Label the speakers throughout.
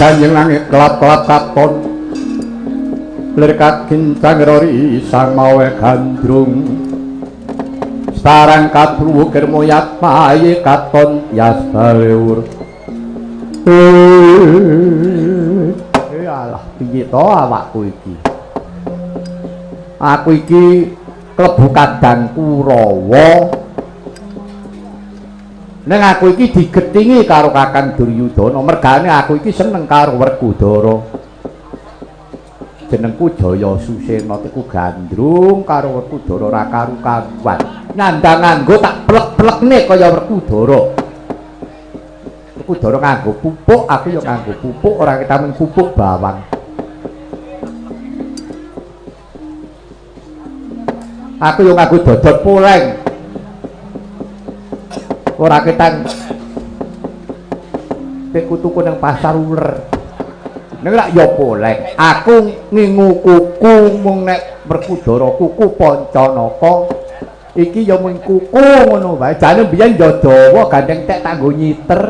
Speaker 1: ganjeng langit kelap-kelap katon lir kagincang rori sang mawe gandrung sarang katruwu kirmoyat maye katon yasbaleur alah piye to awakku iki aku iki klebu kadang Kurawa ning aku iki digetingi karo Kakang Duryudana mergane aku iki seneng karo Werkudara jenengku Jaya Susena teku gandrung karo Werkudara ra karu-karuan nyandang nganggo tak plek-plekne kaya Werkudara Werkudara nganggo pupuk aku ya nganggo pupuk ora ketameng pupuk bawang aku yo nganggo dodot poleng ora ketang tuku nang pasar uler nek lak ya poleng aku ngingu kuku mung nek Werkudara kuku Pancanaka iki ya mung kuku ngono wae jane biyen ya dawa gandeng tek tak nggo nyiter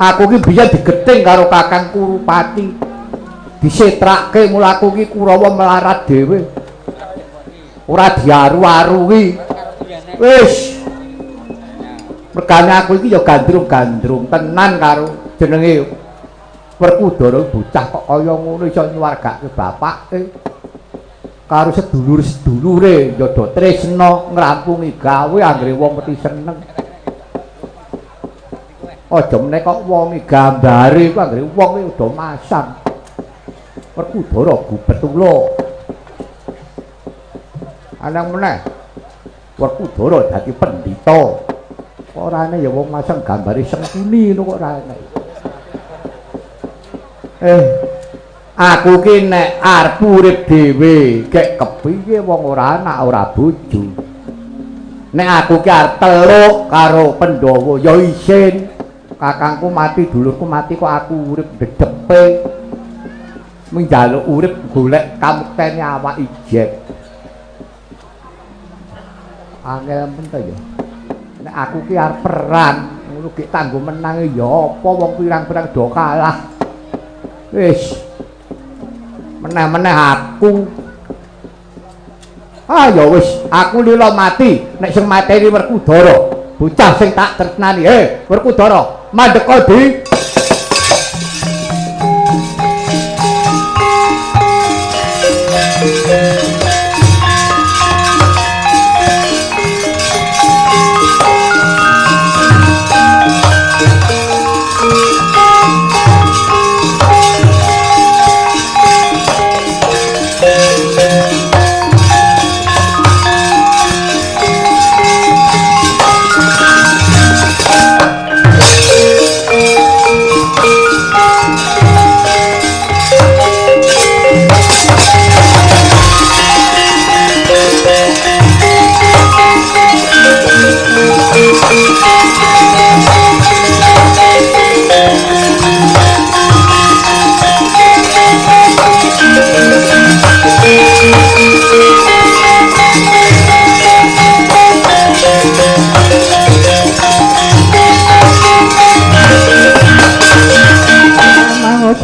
Speaker 1: aku ki biyen digeting karo Kakang Kurupati disetrake mulaku ki Kurawa melarat dhewe ora diaru-arui wis mergane aku iki ya gandrung-gandrung tenan karo jenenge Werkudara bocah kok kaya ngono iso nyuwargake bapake karo sedulur-sedulure ya do tresna ngrampungi gawe anggere wong mesti seneng aja meneh kok wong gambare ku anggere wong iki udah masang Werkudara Gubetula anang meneh Werkudara dadi pendhita ora ana ya wong masang gambare Sengkuni ngono kok ora ana aku ki nek arep urip dhewe gek kepiye wong ora anak ora bojo nek aku ki arep teluk karo Pandhawa ya isin kakangku mati dulurku mati kok aku urip dedepe menjaluk urip golek kamuktene awak ijek angel men ta ya nek aku ki arep perang ngono ki tanggo menang ya apa wong pirang-pirang do kalah wis meneh-meneh aku ya wis aku lila mati nek sing mateni Werkudara bocah sing tak tresnani Werkudara mandheka di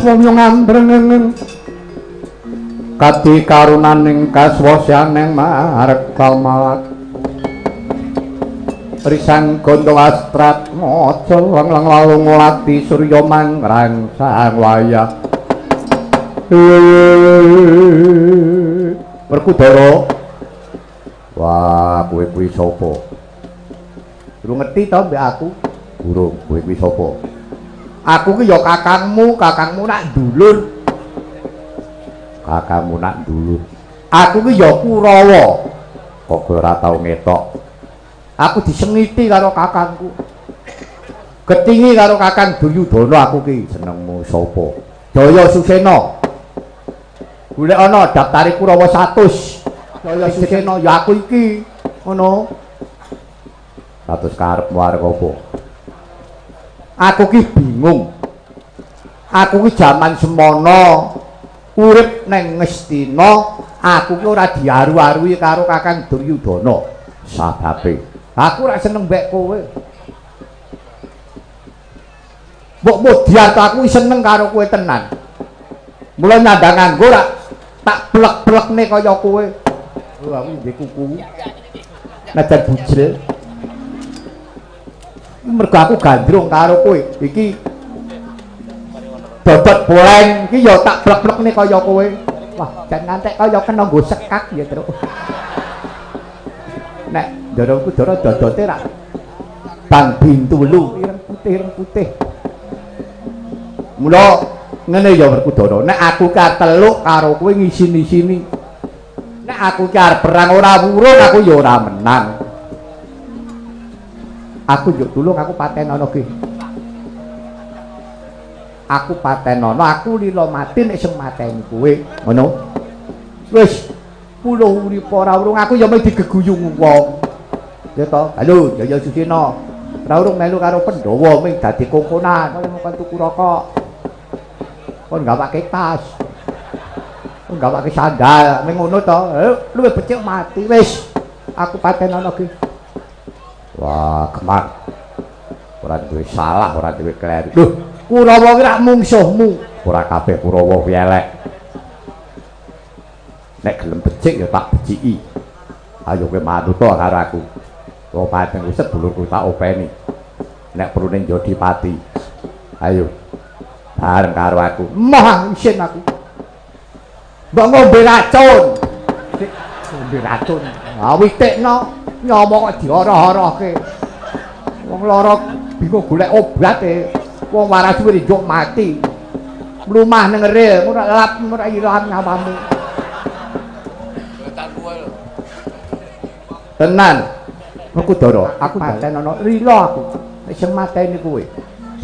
Speaker 1: wong ngambreng kati karunaning kaswasyaning marek kalmalat risan gondo astrat maca lang lalung lati surya mangrang sang wayah Werkudara wah kowe kuwi sapa durung ngerti to mbek aku burung kowe kuwi sapa aku ki ya kakangmu nak dulur aku ki ya Kurawa kok kowe ora tau ngetok aku disengiti karo kakangku getingi karo Kakang Duryudana aku ki jenengmu sapa Jaya Susena golek ana daftare Kurawa 100 Jaya Susena ya aku iki ngono 100 karepmu arep apa aku ki bingung aku ki jaman semono urip neng Ngastina aku ki ora diaru-arui karo Kakang Duryudana sababe aku ora seneng mbek kowe Mbok Mudiarto aku seneng karo kowe tenan. Mula nyandang nganggo rak tak blek-blekne kaya kowe. Oh aku ndek kuku. Najan bujel. Mergo aku gandrung karo kowe. Iki dodot boleng iki ya tak blek-blekne kaya kowe. Wah, jan ngantek kaya kena nggo sekak ya, Tru. Nek Ndara Kudara dodote rak Bang Bintulu ireng putih. Mula ngene ya Werkudara, nek aku ka teluk karo kowe ngisini-sini. Nek aku ki arep perang ora wurung aku ya ora menang. Aku njuk tulung aku patenono ki. Aku patenono, aku lila mati nek sing mateni kowe. Ngono. Wis pulo urip ora urung aku ya mung digeguyung wong. Ya to, halo Jaya Susena. Ora urung melu karo Pandhawa ming dadi kongkonan, kaya mung tuku rokok. Kon gawake tas. Kon gawake sandal, ming ngono to. Luwih becik mati wis. Aku patenono ki. Wah, Kemar. Ora duwe salah, ora duwe kleru. Lho, Kurawa ki rak mungsuhmu. Ora kabeh Kurawa kuwi elek. Nek gelem becik ya tak beciki. Ayo kowe manut karo aku. Kowe pancen wis sedulurku tak openi. Nek perlu ning Jodipati. Ayo. Bareng karo aku. Moh isin aku. Mbok ngombe racun. Sik ngombe racun. Ah witekno nyomo kok dioroh-orohke. Wong lara bingung golek obat e. Wong waras kuwi njuk mati. Mlumah ning ril, ora lap ora ilang nyawamu. Tenan. Werkudara, aku patenono rila aku. Nek sing mateni kowe.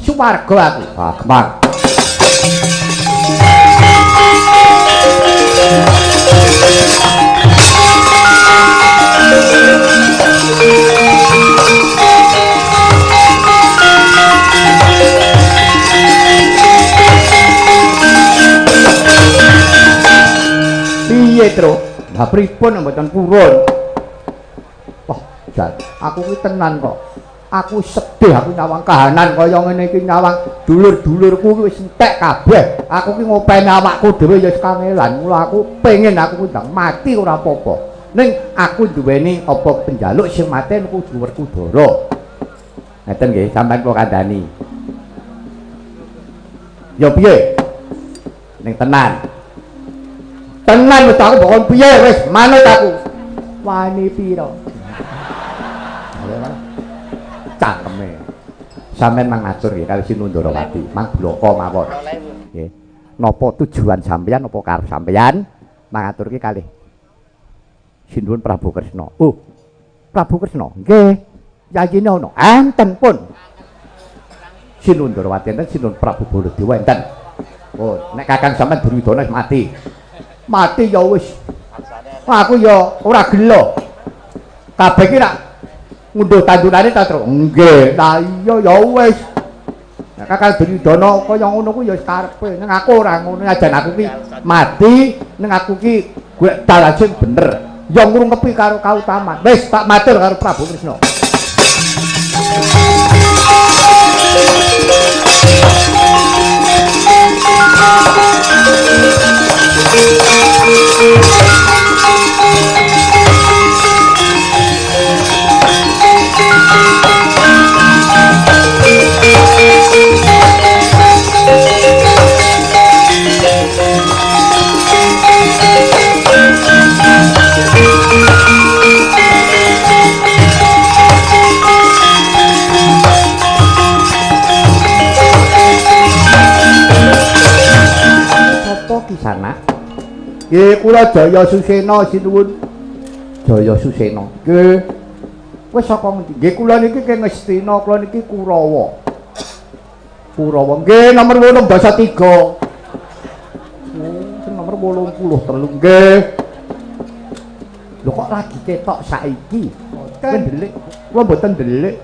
Speaker 1: Suwarga aku. Ah, Kemar. Piye, Tru? Lah pripun mboten purun? Wah, jan, aku kuwi tenan kok. Aku sedih aku nyawang kahanan kaya ngene iki nyawang dulur-dulurku wis entek kabeh. Aku ki ngopeni awakku dhewe ya kangelan. Mula aku pengen aku ndang mati ora apa-apa. Ning aku duweni apa penjaluk sing maten kudu Werkudara. Ngeten nggih, sampeyan kula kandhani. Ya piye? Ning tenan. Tenan wis aku bakon piye wis manut aku. Wani pira? Cangkeme. Sampeyan mangatur nggih kali Sinundarawati, mang bloko mawon. Nggih. Napa tujuan sampeyan apa karep sampeyan? Mangaturke kalih Sinuwun Prabu Kresna. Oh, Prabu Kresna. Nggih. Yayine ana. Enten pun. Sinundarawati enten, Sinuwun Prabu Baladewa enten. Oh, nek Kakang sampeyan Duryudana mati. Mati ya wis. Aku ya ora gelo. Kabeh ki rak ngunduh tandurane ta, Tru? Nggih. Lah iya ya wis. Nek Kakang Duryudana kaya ngono kuwi ya karepe. Ning aku ora ngono, ajan aku ki mati, ning aku ki golek dalan sing bener. Ya ngrungkepi karo kautaman. Wis tak matur karo Prabu Kresna. Kisana. Nggih kula Jaya Susena sinuwun. Jaya Susena. Nggih. Wis saka ngendi? Nggih kula niki keng Ngastina, kula niki Kurawa. Kurawa. Nggih nomor 8 basa 3. Oh, sing nomor 83 nggih. Lho kok lagi ketok saiki? Mboten ndelik. Kula mboten ndelik.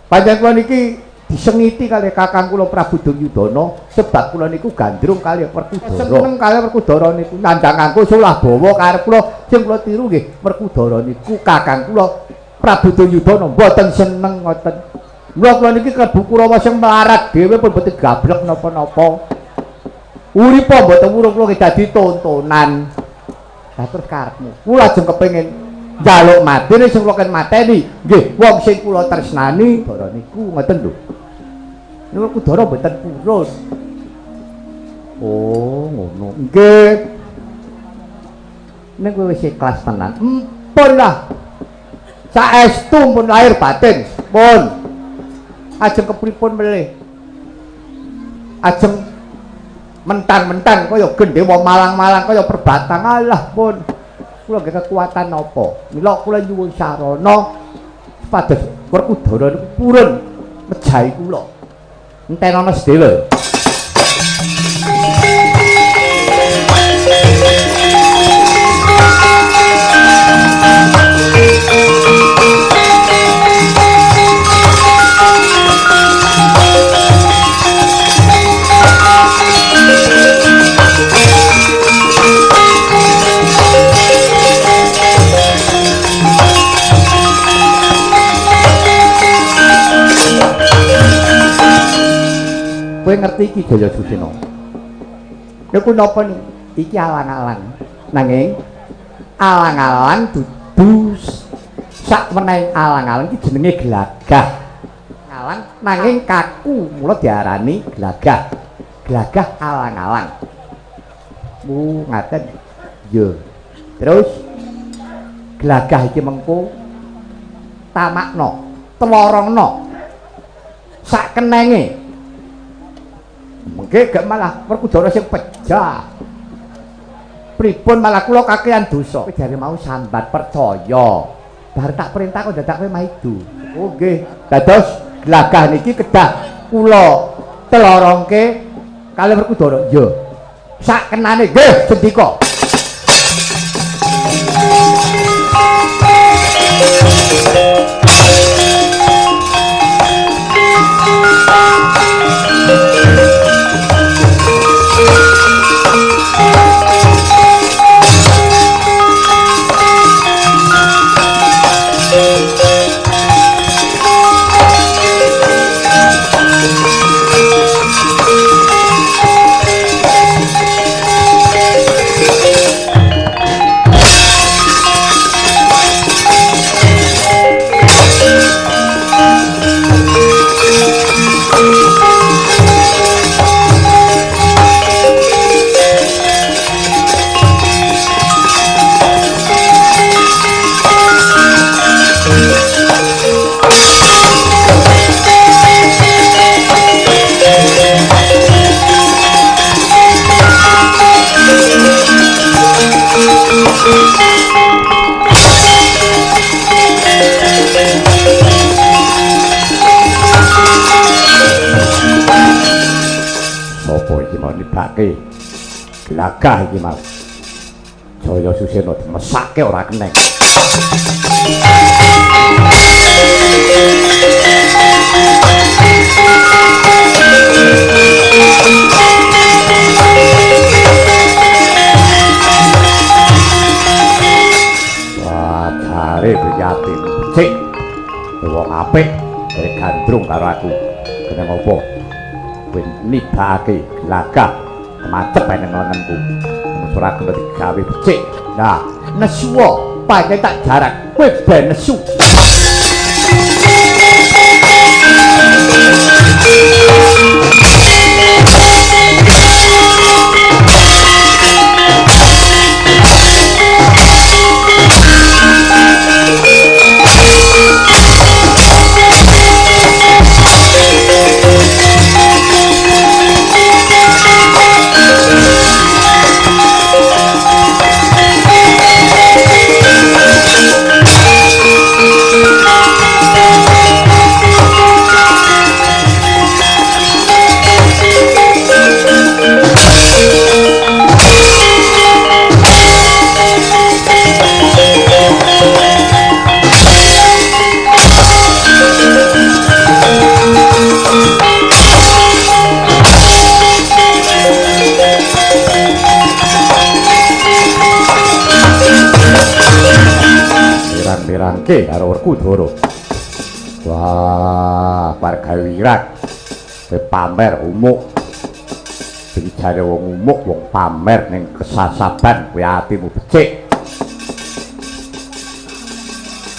Speaker 1: Panjenengan kula niki disengiti kali kakang kula Prabu Duryudana sebab kula niku gandrung kali Werkudara. Seneng kali Werkudara niku nandhanganku sulah bawa karep kula sing kula tiru nggih Werkudara niku kakang kula Prabu Duryudana mboten seneng ngoten. Kula niki klebu Kurawa sing melarat dhewe pun boten gablek napa-napa. Uripa mboten wurung kula dadi tontonan. Lah terus karepmu. Kula ajeng kepengin njaluk mati nek sing kula ken mateni. Nggih, wong sing kula tresnani bara niku ngoten lho. Niku Kudara mboten purun. Oh, ngono. Nggih. Nek kowe wis ikhlas tenan, empun lah. Saestu pun lahir batin, pun. Ajeng kepripun melih? Ajeng mentan-mentan kaya gendhewa malang-malang kaya perbatang alah pun. Kula nggih kekuatan napa? Mila kula nyuwun sarana supados Werkudara niku purun mejahi kula. Entenono sedewe. Kowe ngerti iki Jaya Susena? Niku napa niku? Iki alang-alang. Nanging alang-alang dudu sak menawa alang-alang iki jenenge glagah. Alang nanging kaku mula diarani glagah. Glagah alang-alang. Ngaten. Yo. Terus glagah iki mengko tamakna, telorongna. Sak kenenge mengke gak malah Werkudara sing pejah. Pripun malah kula kakehan dosa. Kowe jare mau sambat percaya. Bar tak perintah kok dadak kowe maidu. Oh nggih. Dados glagah niki kedah kula telorongke kalih Werkudara. Yo. Sak kenane nggih sendika. Glagah iki mau Jaya Susena dimesake ora keneng. Wah, jare Buyati becik wong apik dari gandrung karo aku. Keneng apa? Kowe nibake glagah macet nang lenganku. Ora kena digawe becik. Nah, nesu pancen tak jarak. Kowe ben nesu. Pirang-pirangke karo Werkudara. Wah, sabar gawe wirak pamer umuk sing jare wong umuk wong pamer ning kesasaban kowe atimu becik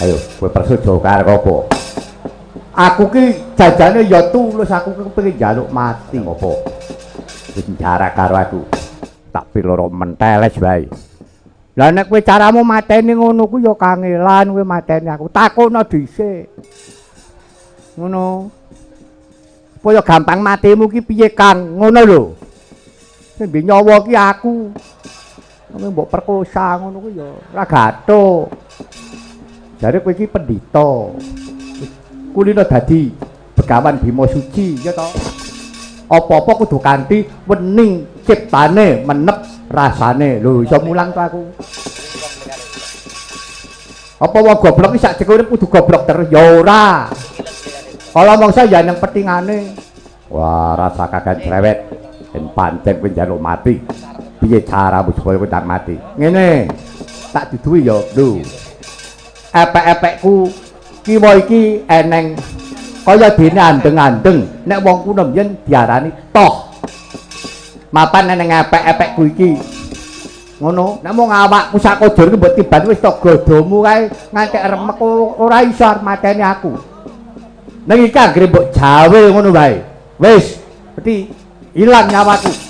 Speaker 1: ayo kowe prasaja karo apa aku ki jajane ya tulus aku kepengin njaluk mati apa penjara karo aku tak piloro menteles wae. Lah nek kowe caramu mateni ngono ku ya kangelan kowe mateni aku. Takono dhisik. Ngono. Supaya gampang matimu ki piye Kang? Ngono lho. Sing nyawa ki aku. Nek mbok perkosa ngono ku ya ora gathuk. Jare kowe iki pendhita. Kulino dadi begawan Bima Suci ya to. Apa-apa kudu kanthi wening ciptane menep rasane lho iso mulang to aku apa wong goblok iki sak jek urip kudu goblok terus ya ora kala mangsa ya nang petingane wah rasa kagak cerewet yen pancen kowe njaluk mati piye caramu supaya kowe tak mati ngene tak duduhi ya lho epek-epekku kiwa iki eneng kaya dene andeng-andeng nek wong kuno yen diarani toh mapan neng epek-epekku iki ngono nek mung awakku sak kojor iki mbok tiban wis to godomu kae ngantek remek ora iso mateni aku nek iki anggere mbok jawe ngono wae wis mesti ilang nyawaku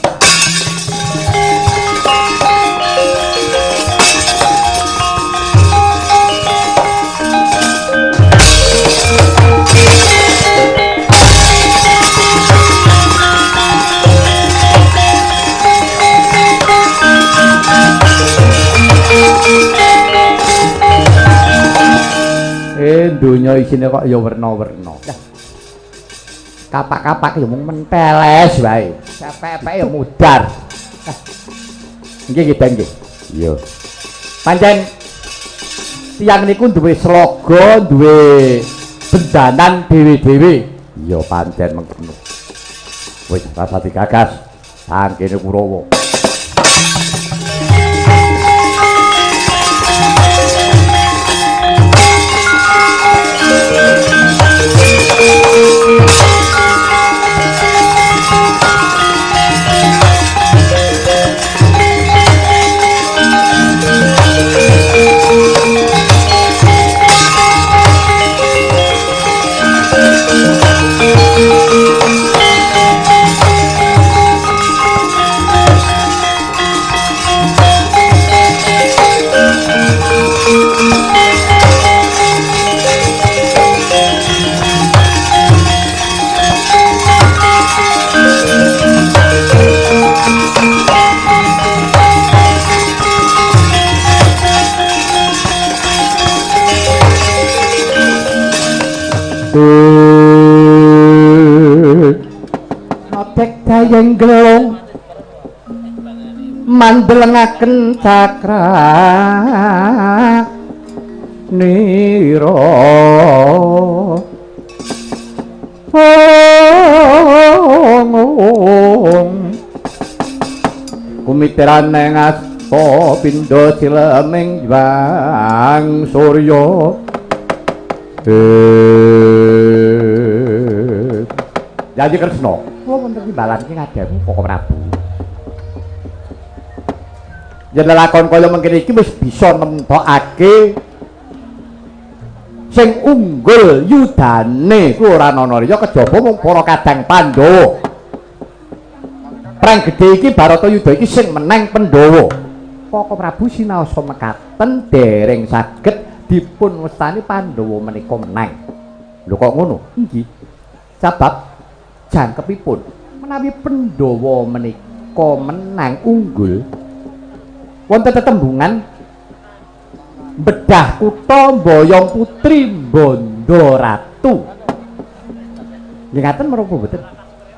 Speaker 1: dunya isine kok ya werna-werna. Kapak-kapak ya mung menteles wae. Epek-epek ya mudar. Nggih nggih nggih. Iya. Pancen tiyang niku duwe sloga, duwe bendanan dhewe-dhewe. Iya pancen mengkono. Wis rasa digagas. Sangkene Kurawa. Notek dayeng gelung mandelengaken cakra nira kumiteran neng asta pindha cileming jwang surya Jadi Kresna, kula wonten timbalan iki ngadhemi Koko Prabu. Yen lelakon kaya mengkene iki wis bisa nemtokake sing unggul yudane ku ora ana liya kejaba mung para kadang Pandhawa. Perang gedhe iki Baratayuda iki sing meneng Pandhawa. Koko Prabu sinaosa mekaten dereng saged dipun wastani Pandhawa menika meneng. Lho kok ngono? Nggih. Sebab jangkepipun menawi Pandhawa menika menang unggul wonten tetembungan bedah kutha mboyong putri bondo ratu nggih ngaten menapa mboten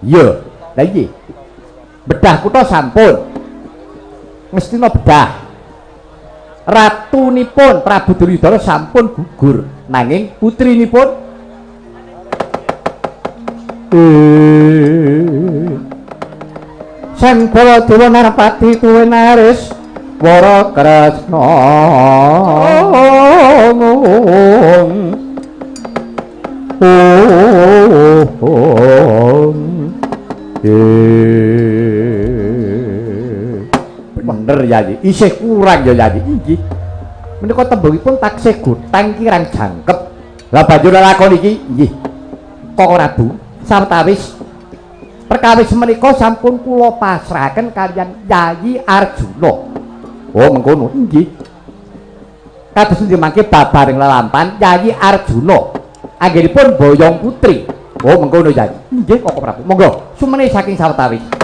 Speaker 1: iya lha nggih bedah kutha sampun mestina bedah ratunipun Prabu Duryudana sampun gugur nanging putrinipun Sang Baladewa Narpati tuwe naris Wara Kresna Bener Yayi, isih kurang ya Yayi. Nggih. Menika tembungipun taksih goteng kirang jangkep. Lah banjur lakon iki nggih. Kok Ratu sawetawis perkawis menika sampun kula pasrahaken kaliyan Yayi Arjuna. Oh mengkono nggih. Kados pundi mangke babaring lelampahan Yayi Arjuna anggenipun boyong putri. Oh mengkono Yayi. Nggih Koko Prabu. Monggo sumene saking sawetawis.